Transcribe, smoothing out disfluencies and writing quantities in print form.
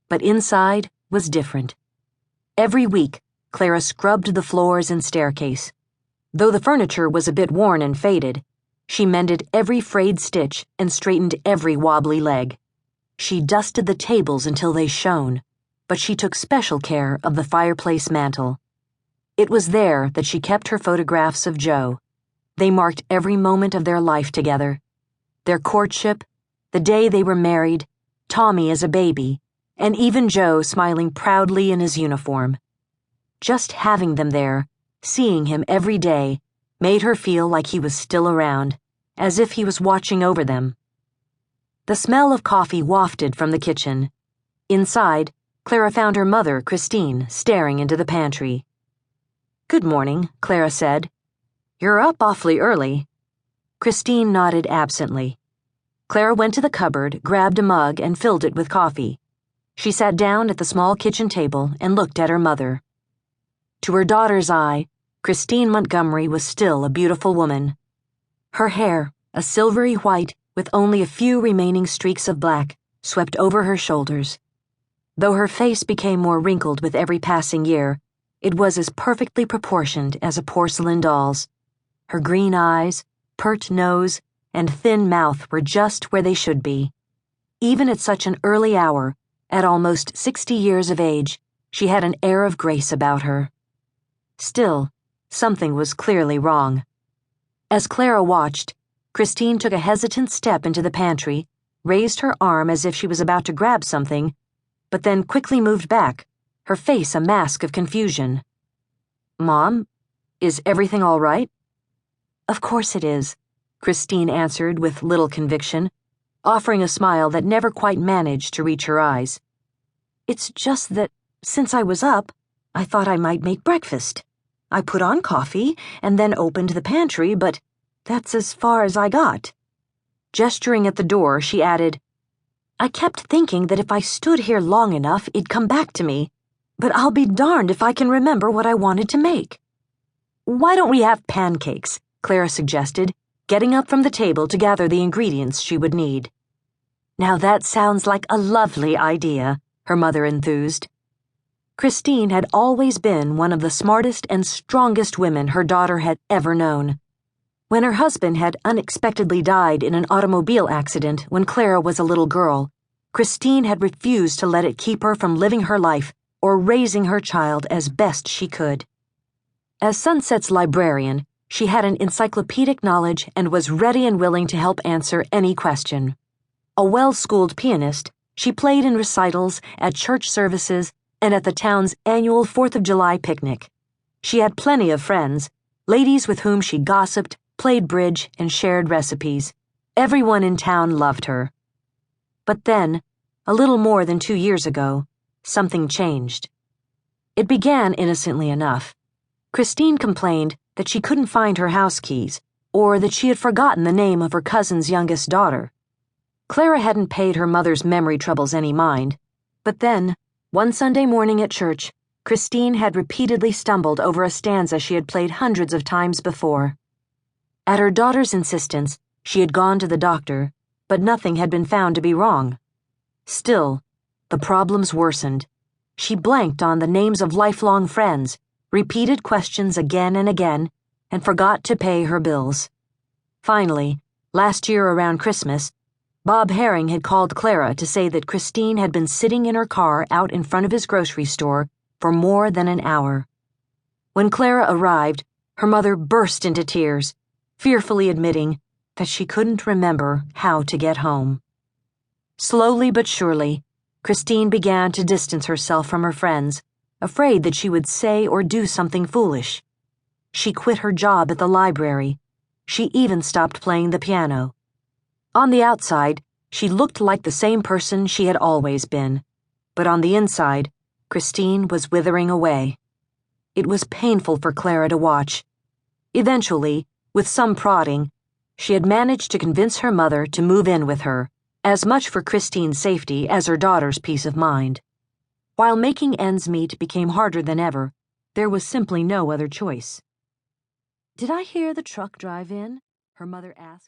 but inside was different. Every week, Clara scrubbed the floors and staircase. Though the furniture was a bit worn and faded, she mended every frayed stitch and straightened every wobbly leg. She dusted the tables until they shone, but she took special care of the fireplace mantel. It was there that she kept her photographs of Joe. They marked every moment of their life together. Their courtship, the day they were married, Tommy as a baby, and even Joe smiling proudly in his uniform. Just having them there, seeing him every day, made her feel like he was still around, as if he was watching over them. The smell of coffee wafted from the kitchen. Inside, Clara found her mother, Christine, staring into the pantry. "Good morning," Clara said. "You're up awfully early." Christine nodded absently. Clara went to the cupboard, grabbed a mug, and filled it with coffee. She sat down at the small kitchen table and looked at her mother. To her daughter's eye, Christine Montgomery was still a beautiful woman. Her hair, a silvery white with only a few remaining streaks of black, swept over her shoulders. Though her face became more wrinkled with every passing year, it was as perfectly proportioned as a porcelain doll's. Her green eyes, pert nose, and thin mouth were just where they should be. Even at such an early hour, at almost 60 years of age, she had an air of grace about her. Still, something was clearly wrong. As Clara watched, Christine took a hesitant step into the pantry, raised her arm as if she was about to grab something, but then quickly moved back, her face a mask of confusion. "Mom, is everything all right?" "Of course it is," Christine answered with little conviction, offering a smile that never quite managed to reach her eyes. "It's just that, since I was up, I thought I might make breakfast. I put on coffee and then opened the pantry, but that's as far as I got." Gesturing at the door, she added, "I kept thinking that if I stood here long enough, it'd come back to me, but I'll be darned if I can remember what I wanted to make." "Why don't we have pancakes?" Clara suggested, getting up from the table to gather the ingredients she would need. "Now that sounds like a lovely idea," her mother enthused. Christine had always been one of the smartest and strongest women her daughter had ever known. When her husband had unexpectedly died in an automobile accident when Clara was a little girl, Christine had refused to let it keep her from living her life or raising her child as best she could. As Sunset's librarian, she had an encyclopedic knowledge and was ready and willing to help answer any question. A well-schooled pianist, she played in recitals, at church services, and at the town's annual 4th of July picnic. She had plenty of friends, ladies with whom she gossiped, played bridge, and shared recipes. Everyone in town loved her. But then, a little more than 2 years ago, something changed. It began innocently enough. Christine complained that she couldn't find her house keys, or that she had forgotten the name of her cousin's youngest daughter. Clara hadn't paid her mother's memory troubles any mind, but then, one Sunday morning at church, Christine had repeatedly stumbled over a stanza she had played hundreds of times before. At her daughter's insistence, she had gone to the doctor, but nothing had been found to be wrong. Still, the problems worsened. She blanked on the names of lifelong friends, repeated questions again and again, and forgot to pay her bills. Finally, last year around Christmas, Bob Herring had called Clara to say that Christine had been sitting in her car out in front of his grocery store for more than an hour. When Clara arrived, her mother burst into tears, fearfully admitting that she couldn't remember how to get home. Slowly but surely, Christine began to distance herself from her friends, afraid that she would say or do something foolish. She quit her job at the library. She even stopped playing the piano. On the outside, she looked like the same person she had always been, but on the inside, Christine was withering away. It was painful for Clara to watch. Eventually, with some prodding, she had managed to convince her mother to move in with her, as much for Christine's safety as her daughter's peace of mind. While making ends meet became harder than ever, there was simply no other choice. "Did I hear the truck drive in?" her mother asked.